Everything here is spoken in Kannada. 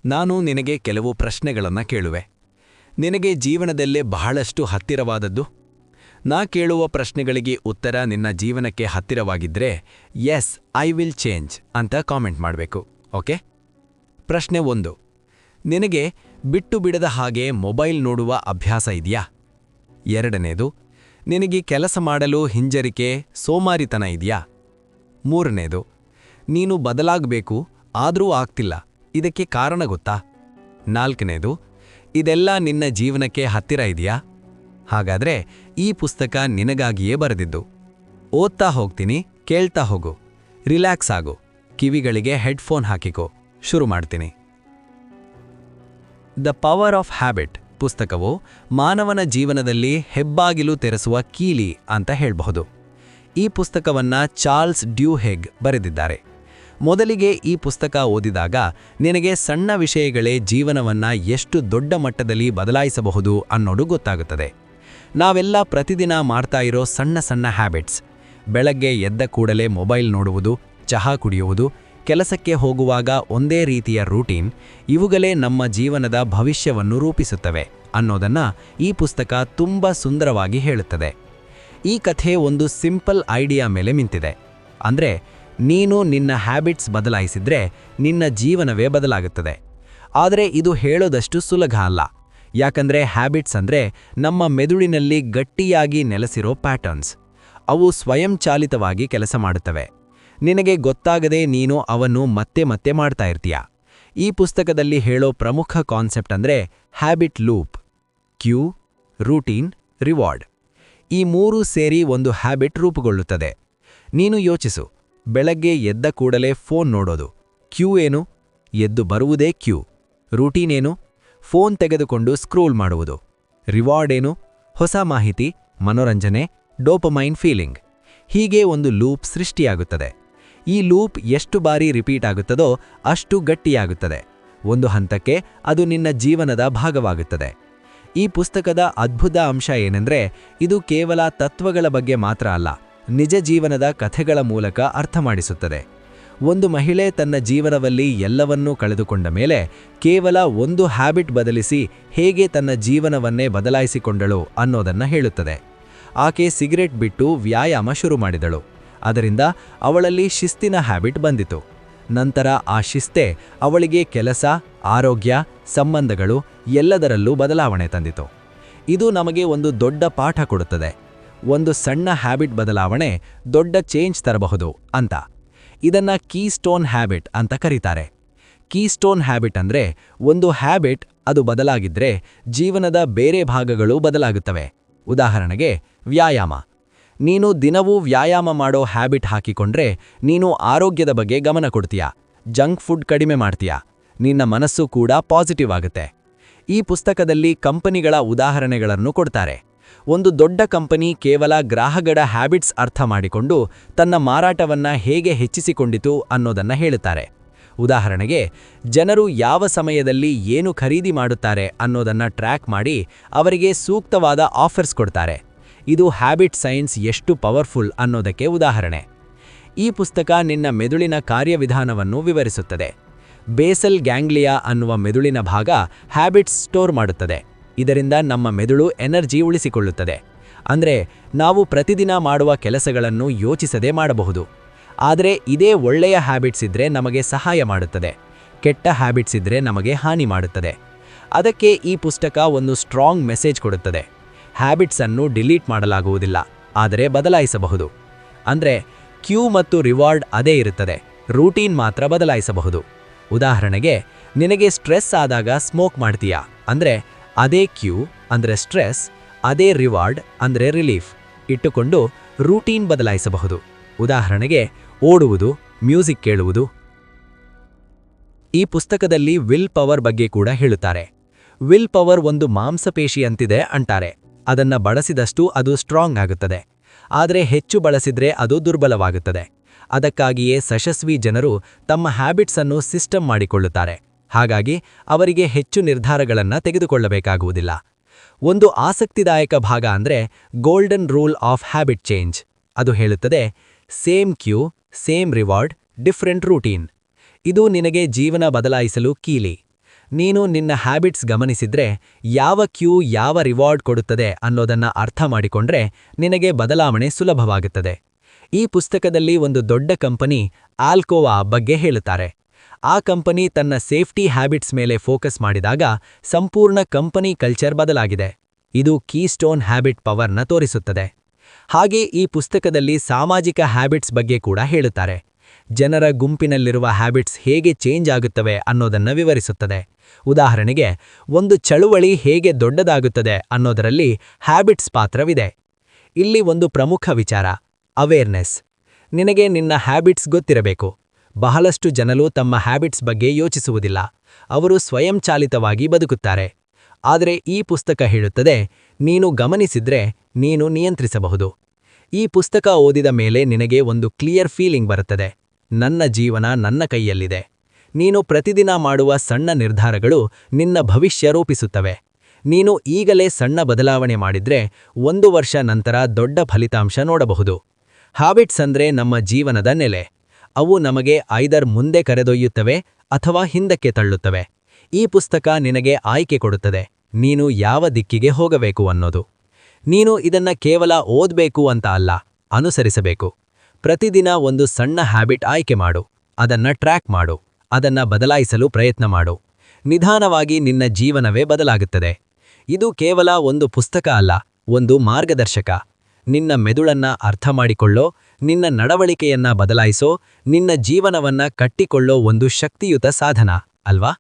ನಾನು ನಿನಗೆ ಕೆಲವು ಪ್ರಶ್ನೆಗಳನ್ನು ಕೇಳುವೆ. ನಿನಗೆ ಜೀವನದಲ್ಲೇ ಬಹಳಷ್ಟು ಹತ್ತಿರವಾದದ್ದು? ನಾ ಕೇಳುವ ಪ್ರಶ್ನೆಗಳಿಗೆ ಉತ್ತರ ನಿನ್ನ ಜೀವನಕ್ಕೆ ಹತ್ತಿರವಾಗಿದ್ದರೆ ಎಸ್ ಐ ವಿಲ್ ಚೇಂಜ್ ಅಂತ ಕಾಮೆಂಟ್ ಮಾಡಬೇಕು. ಓಕೆ? ಪ್ರಶ್ನೆ 1. ನಿನಗೆ ಬಿಟ್ಟು ಬಿಡದ ಹಾಗೆ ಮೊಬೈಲ್ ನೋಡುವ ಅಭ್ಯಾಸ ಇದೆಯಾ? 2ನೇದು, ನಿನಗೆ ಕೆಲಸ ಮಾಡಲು ಹಿಂಜರಿಕೆ, ಸೋಮಾರಿತನ ಇದೆಯಾ? 3ನೇದು, ನೀನು ಬದಲಾಗಬೇಕು ಆದರೂ ಆಗ್ತಿಲ್ಲ, ಇದಕ್ಕೆ ಕಾರಣ ಗೊತ್ತಾ? 4ನೇದು, ಇದೆಲ್ಲ ನಿನ್ನ ಜೀವನಕ್ಕೆ ಹತ್ತಿರ ಇದೆಯಾ? ಹಾಗಾದ್ರೆ ಈ ಪುಸ್ತಕ ನಿನಗಾಗಿಯೇ ಬರೆದಿದ್ದು. ಓದ್ತಾ ಹೋಗ್ತೀನಿ, ಕೇಳ್ತಾ ಹೋಗು, ರಿಲ್ಯಾಕ್ಸ್ ಆಗು, ಕಿವಿಗಳಿಗೆ ಹೆಡ್ಫೋನ್ ಹಾಕಿಕೋ. ಶುರು ಮಾಡ್ತೀನಿ. ದ ಪವರ್ ಆಫ್ ಹ್ಯಾಬಿಟ್ ಪುಸ್ತಕವು ಮಾನವನ ಜೀವನದಲ್ಲಿ ಹೆಬ್ಬಾಗಿಲು ತೆರೆಸುವ ಕೀಲಿ ಅಂತ ಹೇಳಬಹುದು. ಈ ಪುಸ್ತಕವನ್ನ ಚಾರ್ಲ್ಸ್ ಡ್ಯೂಹೆಗ್ ಬರೆದಿದ್ದಾರೆ. ಮೊದಲಿಗೆ ಈ ಪುಸ್ತಕ ಓದಿದಾಗ ನಿನಗೆ ಸಣ್ಣ ವಿಷಯಗಳೇ ಜೀವನವನ್ನ ಎಷ್ಟು ದೊಡ್ಡ ಮಟ್ಟದಲ್ಲಿ ಬದಲಾಯಿಸಬಹುದು ಅನ್ನೋದು ಗೊತ್ತಾಗುತ್ತದೆ. ನಾವೆಲ್ಲ ಪ್ರತಿದಿನ ಮಾಡ್ತಾ ಇರೋ ಸಣ್ಣ ಸಣ್ಣ ಹ್ಯಾಬಿಟ್ಸ್, ಬೆಳಗ್ಗೆ ಎದ್ದ ಕೂಡಲೇ ಮೊಬೈಲ್ ನೋಡುವುದು, ಚಹಾ ಕುಡಿಯುವುದು, ಕೆಲಸಕ್ಕೆ ಹೋಗುವಾಗ ಒಂದೇ ರೀತಿಯ ರೂಟೀನ್, ಇವುಗಳೇ ನಮ್ಮ ಜೀವನದ ಭವಿಷ್ಯವನ್ನು ರೂಪಿಸುತ್ತವೆ ಅನ್ನೋದನ್ನ ಈ ಪುಸ್ತಕ ತುಂಬಾ ಸುಂದರವಾಗಿ ಹೇಳುತ್ತದೆ. ಈ ಕಥೆ ಒಂದು ಸಿಂಪಲ್ ಐಡಿಯಾ ಮೇಲೆ ನಿಂತಿದೆ. ಅಂದ್ರೆ ನೀನು ನಿನ್ನ ಹ್ಯಾಬಿಟ್ಸ್ ಬದಲಾಯಿಸಿದ್ರೆ ನಿನ್ನ ಜೀವನವೇ ಬದಲಾಗುತ್ತದೆ. ಆದರೆ ಇದು ಹೇಳೋದಷ್ಟು ಸುಲಭ ಅಲ್ಲ. ಯಾಕಂದ್ರೆ ಹ್ಯಾಬಿಟ್ಸ್ ಅಂದ್ರೆ ನಮ್ಮ ಮೆದುಳಿನಲ್ಲಿ ಗಟ್ಟಿಯಾಗಿ ನೆಲೆಸಿರೋ ಪ್ಯಾಟರ್ನ್ಸ್. ಅವು ಸ್ವಯಂಚಾಲಿತವಾಗಿ ಕೆಲಸ ಮಾಡುತ್ತವೆ. ನಿನಗೆ ಗೊತ್ತಾಗದೆ ನೀನು ಅವನ್ನು ಮತ್ತೆ ಮತ್ತೆ ಮಾಡ್ತಾ ಇರ್ತೀಯ. ಈ ಪುಸ್ತಕದಲ್ಲಿ ಹೇಳೋ ಪ್ರಮುಖ ಕಾನ್ಸೆಪ್ಟ್ ಅಂದ್ರೆ habit loop. Cue, routine, reward. ಈ ಮೂರೂ ಸೇರಿ ಒಂದು ಹ್ಯಾಬಿಟ್ ರೂಪುಗೊಳ್ಳುತ್ತದೆ. ನೀನು ಯೋಚಿಸು, ಬೆಳಗ್ಗೆ ಎದ್ದ ಕೂಡಲೇ ಫೋನ್ ನೋಡೋದು, ಕ್ಯೂ ಏನು? ಎದ್ದು ಬರುವುದೇ ಕ್ಯೂ. ರೂಟೀನ್ ಏನು? ಫೋನ್ ತೆಗೆದುಕೊಂಡು ಸ್ಕ್ರೋಲ್ ಮಾಡುವುದು. ರಿವಾರ್ಡ್ ಏನು? ಹೊಸ ಮಾಹಿತಿ, ಮನೋರಂಜನೆ, ಡೋಪಮೈನ್ ಫೀಲಿಂಗ್. ಹೀಗೆ ಒಂದು ಲೂಪ್ ಸೃಷ್ಟಿಯಾಗುತ್ತದೆ. ಈ ಲೂಪ್ ಎಷ್ಟು ಬಾರಿ ರಿಪೀಟ್ ಆಗುತ್ತದೋ ಅಷ್ಟು ಗಟ್ಟಿಯಾಗುತ್ತದೆ. ಒಂದು ಹಂತಕ್ಕೆ ಅದು ನಿನ್ನ ಜೀವನದ ಭಾಗವಾಗುತ್ತದೆ. ಈ ಪುಸ್ತಕದ ಅದ್ಭುತ ಅಂಶ ಏನೆಂದ್ರೆ ಇದು ಕೇವಲ ತತ್ವಗಳ ಬಗ್ಗೆ ಮಾತ್ರ ಅಲ್ಲ, ನಿಜ ಜೀವನದ ಕಥೆಗಳ ಮೂಲಕ ಅರ್ಥ ಮಾಡಿಸುತ್ತದೆ. ಒಂದು ಮಹಿಳೆ ತನ್ನ ಜೀವನದಲ್ಲಿ ಎಲ್ಲವನ್ನೂ ಕಳೆದುಕೊಂಡ ಮೇಲೆ ಕೇವಲ ಒಂದು ಹ್ಯಾಬಿಟ್ ಬದಲಿಸಿ ಹೇಗೆ ತನ್ನ ಜೀವನವನ್ನೇ ಬದಲಾಯಿಸಿಕೊಂಡಳು ಅನ್ನೋದನ್ನ ಹೇಳುತ್ತದೆ. ಆಕೆ ಸಿಗರೆಟ್ ಬಿಟ್ಟು ವ್ಯಾಯಾಮ ಶುರು ಮಾಡಿದಳು. ಅದರಿಂದ ಅವಳಲ್ಲಿ ಶಿಸ್ತಿನ ಹ್ಯಾಬಿಟ್ ಬಂದಿತು. ನಂತರ ಆ ಶಿಸ್ತೇ ಅವಳಿಗೆ ಕೆಲಸ, ಆರೋಗ್ಯ, ಸಂಬಂಧಗಳು ಎಲ್ಲದರಲ್ಲೂ ಬದಲಾವಣೆ ತಂದಿತು. ಇದು ನಮಗೆ ಒಂದು ದೊಡ್ಡ ಪಾಠ ಕೊಡುತ್ತದೆ. ಒಂದು ಸಣ್ಣ ಹ್ಯಾಬಿಟ್ ಬದಲಾವಣೆ ದೊಡ್ಡ ಚೇಂಜ್ ತರಬಹುದು ಅಂತ. ಇದನ್ನ ಕೀಸ್ಟೋನ್ ಹ್ಯಾಬಿಟ್ ಅಂತ ಕರೀತಾರೆ. ಕೀಸ್ಟೋನ್ ಹ್ಯಾಬಿಟ್ ಅಂದ್ರೆ ಒಂದು ಹ್ಯಾಬಿಟ್ ಅದು ಬದಲಾಗಿದ್ರೆ ಜೀವನದ ಬೇರೆ ಭಾಗಗಳು ಬದಲಾಗುತ್ತವೆ. ಉದಾಹರಣೆಗೆ ವ್ಯಾಯಾಮ. ನೀನು ದಿನವೂ ವ್ಯಾಯಾಮ ಮಾಡೋ ಹ್ಯಾಬಿಟ್ ಹಾಕಿಕೊಂಡ್ರೆ ನೀನು ಆರೋಗ್ಯದ ಬಗ್ಗೆ ಗಮನ ಕೊಡ್ತೀಯ, ಜಂಕ್ ಫುಡ್ ಕಡಿಮೆ ಮಾಡ್ತೀಯ, ನಿನ್ನ ಮನಸ್ಸು ಕೂಡ ಪಾಸಿಟಿವ್ ಆಗುತ್ತೆ. ಈ ಪುಸ್ತಕದಲ್ಲಿ ಕಂಪನಿಗಳ ಉದಾಹರಣೆಗಳನ್ನು ಕೊಡ್ತಾರೆ. ಒಂದು ದೊಡ್ಡ ಕಂಪನಿ ಕೇವಲ ಗ್ರಾಹಕರ ಹ್ಯಾಬಿಟ್ಸ್ ಅರ್ಥ ಮಾಡಿಕೊಂಡು ತನ್ನ ಮಾರಾಟವನ್ನ ಹೇಗೆ ಹೆಚ್ಚಿಸಿಕೊಂಡಿತು ಅನ್ನೋದನ್ನ ಹೇಳುತ್ತಾರೆ. ಉದಾಹರಣೆಗೆ, ಜನರು ಯಾವ ಸಮಯದಲ್ಲಿ ಏನು ಖರೀದಿ ಮಾಡುತ್ತಾರೆ ಅನ್ನೋದನ್ನ ಟ್ರ್ಯಾಕ್ ಮಾಡಿ ಅವರಿಗೆ ಸೂಕ್ತವಾದ ಆಫರ್ಸ್ ಕೊಡ್ತಾರೆ. ಇದು ಹ್ಯಾಬಿಟ್ ಸೈನ್ಸ್ ಎಷ್ಟು ಪವರ್ಫುಲ್ ಅನ್ನೋದಕ್ಕೆ ಉದಾಹರಣೆ. ಈ ಪುಸ್ತಕ ನಿನ್ನ ಮೆದುಳಿನ ಕಾರ್ಯವಿಧಾನವನ್ನು ವಿವರಿಸುತ್ತದೆ. ಬೇಸಲ್ ಗ್ಯಾಂಗ್ಲಿಯಾ ಅನ್ನುವ ಮೆದುಳಿನ ಭಾಗ ಹ್ಯಾಬಿಟ್ಸ್ ಸ್ಟೋರ್ ಮಾಡುತ್ತದೆ. ಇದರಿಂದ ನಮ್ಮ ಮೆದುಳು ಎನರ್ಜಿ ಉಳಿಸಿಕೊಳ್ಳುತ್ತದೆ. ಅಂದ್ರೆ ನಾವು ಪ್ರತಿದಿನ ಮಾಡುವ ಕೆಲಸಗಳನ್ನು ಯೋಚಿಸದೇ ಮಾಡಬಹುದು. ಆದರೆ ಇದೇ ಒಳ್ಳೆಯ ಹ್ಯಾಬಿಟ್ಸ್ ಇದ್ರೆ ನಮಗೆ ಸಹಾಯ ಮಾಡುತ್ತದೆ, ಕೆಟ್ಟ ಹ್ಯಾಬಿಟ್ಸ್ ಇದ್ರೆ ನಮಗೆ ಹಾನಿ ಮಾಡುತ್ತದೆ. ಅದಕ್ಕೆ ಈ ಪುಸ್ತಕ ಒಂದು ಸ್ಟ್ರಾಂಗ್ ಮೆಸೇಜ್ ಕೊಡುತ್ತದೆ. ಹ್ಯಾಬಿಟ್ಸ್ ಅನ್ನು ಡಿಲೀಟ್ ಮಾಡಲಾಗುವುದಿಲ್ಲ, ಆದರೆ ಬದಲಾಯಿಸಬಹುದು. ಅಂದ್ರೆ ಕ್ಯೂ ಮತ್ತು ರಿವಾರ್ಡ್ ಅದೇ ಇರುತ್ತದೆ, ರೂಟೀನ್ ಮಾತ್ರ ಬದಲಾಯಿಸಬಹುದು. ಉದಾಹರಣೆಗೆ, ನಿನಗೆ ಸ್ಟ್ರೆಸ್ ಆದಾಗ ಸ್ಮೋಕ್ ಮಾಡ್ತೀಯಾ ಅಂದ್ರೆ ಅದೇ ಕ್ಯೂ ಅಂದ್ರೆ ಸ್ಟ್ರೆಸ್, ಅದೇ ರಿವಾರ್ಡ್ ಅಂದ್ರೆ ರಿಲೀಫ್ ಇಟ್ಟುಕೊಂಡು ರೂಟೀನ್ ಬದಲಾಯಿಸಬಹುದು. ಉದಾಹರಣೆಗೆ ಓಡುವುದು, ಮ್ಯೂಸಿಕ್ ಕೇಳುವುದು. ಈ ಪುಸ್ತಕದಲ್ಲಿ ವಿಲ್ ಪವರ್ ಬಗ್ಗೆ ಕೂಡ ಹೇಳುತ್ತಾರೆ. ವಿಲ್ ಪವರ್ ಒಂದು ಮಾಂಸಪೇಶಿಯಂತಿದೆ ಅಂತಾರೆ. ಅದನ್ನ ಬಳಸಿದಷ್ಟು ಅದು ಸ್ಟ್ರಾಂಗ್ ಆಗುತ್ತದೆ, ಆದರೆ ಹೆಚ್ಚು ಬಳಸಿದ್ರೆ ಅದು ದುರ್ಬಲವಾಗುತ್ತದೆ. ಅದಕ್ಕಾಗಿಯೇ ಯಶಸ್ವಿ ಜನರು ತಮ್ಮ ಹ್ಯಾಬಿಟ್ಸ್ ಅನ್ನು ಸಿಸ್ಟಮ್ ಮಾಡಿಕೊಳ್ಳುತ್ತಾರೆ. ಹಾಗಾಗಿ ಅವರಿಗೆ ಹೆಚ್ಚು ನಿರ್ಧಾರಗಳನ್ನು ತೆಗೆದುಕೊಳ್ಳಬೇಕಾಗುವುದಿಲ್ಲ. ಒಂದು ಆಸಕ್ತಿದಾಯಕ ಭಾಗ ಅಂದ್ರೆ golden rule of habit change. ಅದು ಹೇಳುತ್ತದೆ, same cue, same reward, different routine. ಇದು ನಿನಗೆ ಜೀವನ ಬದಲಾಯಿಸಲು ಕೀಲಿ. ನೀನು ನಿನ್ನ ಹ್ಯಾಬಿಟ್ಸ್ ಗಮನಿಸಿದ್ರೆ ಯಾವ ಕ್ಯೂ ಯಾವ ರಿವಾರ್ಡ್ ಕೊಡುತ್ತದೆ ಅನ್ನೋದನ್ನ ಅರ್ಥ ಮಾಡಿಕೊಂಡ್ರೆ ನಿನಗೆ ಬದಲಾವಣೆ ಸುಲಭವಾಗುತ್ತದೆ. ಈ ಪುಸ್ತಕದಲ್ಲಿ ಒಂದು ದೊಡ್ಡ ಕಂಪನಿ ಆಲ್ಕೋವಾ ಬಗ್ಗೆ ಹೇಳುತ್ತಾರೆ. ಆ ಕಂಪನಿ ತನ್ನ ಸೇಫ್ಟಿ ಹ್ಯಾಬಿಟ್ಸ್ ಮೇಲೆ ಫೋಕಸ್ ಮಾಡಿದಾಗ ಸಂಪೂರ್ಣ ಕಂಪನಿ ಕಲ್ಚರ್ ಬದಲಾಗಿದೆ. ಇದು ಕೀಸ್ಟೋನ್ ಹ್ಯಾಬಿಟ್ ಪವರ್ನ ತೋರಿಸುತ್ತದೆ. ಹಾಗೆ ಈ ಪುಸ್ತಕದಲ್ಲಿ ಸಾಮಾಜಿಕ ಹ್ಯಾಬಿಟ್ಸ್ ಬಗ್ಗೆ ಕೂಡ ಹೇಳುತ್ತಾರೆ. ಜನರ ಗುಂಪಿನಲ್ಲಿರುವ ಹ್ಯಾಬಿಟ್ಸ್ ಹೇಗೆ ಚೇಂಜ್ ಆಗುತ್ತವೆ ಅನ್ನೋದನ್ನ ವಿವರಿಸುತ್ತದೆ. ಉದಾಹರಣೆಗೆ, ಒಂದು ಚಳುವಳಿ ಹೇಗೆ ದೊಡ್ಡದಾಗುತ್ತದೆ ಅನ್ನೋದರಲ್ಲಿ ಹ್ಯಾಬಿಟ್ಸ್ ಪಾತ್ರವಿದೆ. ಇಲ್ಲಿ ಒಂದು ಪ್ರಮುಖ ವಿಚಾರ ಅವೇರ್ನೆಸ್. ನಿನಗೆ ನಿನ್ನ ಹ್ಯಾಬಿಟ್ಸ್ ಗೊತ್ತಿರಬೇಕು. ಬಹಳಷ್ಟು ಜನರು ತಮ್ಮ ಹ್ಯಾಬಿಟ್ಸ್ ಬಗ್ಗೆ ಯೋಚಿಸುವುದಿಲ್ಲ. ಅವರು ಸ್ವಯಂಚಾಲಿತವಾಗಿ ಬದುಕುತ್ತಾರೆ. ಆದರೆ ಈ ಪುಸ್ತಕ ಹೇಳುತ್ತದೆ, ನೀನು ಗಮನಿಸಿದ್ರೆ ನೀನು ನಿಯಂತ್ರಿಸಬಹುದು. ಈ ಪುಸ್ತಕ ಓದಿದ ಮೇಲೆ ನಿನಗೆ ಒಂದು ಕ್ಲಿಯರ್ ಫೀಲಿಂಗ್ ಬರುತ್ತದೆ. ನನ್ನ ಜೀವನ ನನ್ನ ಕೈಯಲ್ಲಿದೆ. ನೀನು ಪ್ರತಿದಿನ ಮಾಡುವ ಸಣ್ಣ ನಿರ್ಧಾರಗಳು ನಿನ್ನ ಭವಿಷ್ಯ ರೂಪಿಸುತ್ತವೆ. ನೀನು ಈಗಲೇ ಸಣ್ಣ ಬದಲಾವಣೆ ಮಾಡಿದ್ರೆ 1 ವರ್ಷ ನಂತರ ದೊಡ್ಡ ಫಲಿತಾಂಶ ನೋಡಬಹುದು. ಹ್ಯಾಬಿಟ್ಸ್ ಅಂದ್ರೆ ನಮ್ಮ ಜೀವನದ ನೆಲೆ. ಅವು ನಮಗೆ ಐದರ್ ಮುಂದೆ ಕರೆದೊಯ್ಯುತ್ತವೆ ಅಥವಾ ಹಿಂದಕ್ಕೆ ತಳ್ಳುತ್ತವೆ. ಈ ಪುಸ್ತಕ ನಿನಗೆ ಆಯ್ಕೆ ಕೊಡುತ್ತದೆ, ನೀನು ಯಾವ ದಿಕ್ಕಿಗೆ ಹೋಗಬೇಕು ಅನ್ನೋದು. ನೀನು ಇದನ್ನ ಕೇವಲ ಓದಬೇಕು ಅಂತ ಅಲ್ಲ, ಅನುಸರಿಸಬೇಕು. ಪ್ರತಿದಿನ ಒಂದು ಸಣ್ಣ ಹ್ಯಾಬಿಟ್ ಆಯ್ಕೆ ಮಾಡು, ಅದನ್ನ ಟ್ರ್ಯಾಕ್ ಮಾಡು, ಅದನ್ನ ಬದಲಾಯಿಸಲು ಪ್ರಯತ್ನ ಮಾಡು. ನಿಧಾನವಾಗಿ ನಿನ್ನ ಜೀವನವೇ ಬದಲಾಗುತ್ತದೆ. ಇದು ಕೇವಲ ಒಂದು ಪುಸ್ತಕ ಅಲ್ಲ, ಒಂದು ಮಾರ್ಗದರ್ಶಕ. ನಿನ್ನ ಮೆದುಳನ್ನ ಅರ್ಥ ಮಾಡಿಕೊಳ್ಳೋ, ನಿನ್ನ ನಡವಳಿಕೆಯನ್ನ ಬದಲಾಯಿಸೋ, ನಿನ್ನ ಜೀವನವನ್ನ ಕಟ್ಟಿಕೊಳ್ಳೋ ಒಂದು ಶಕ್ತಿಯುತ ಸಾಧನ ಅಲ್ವಾ?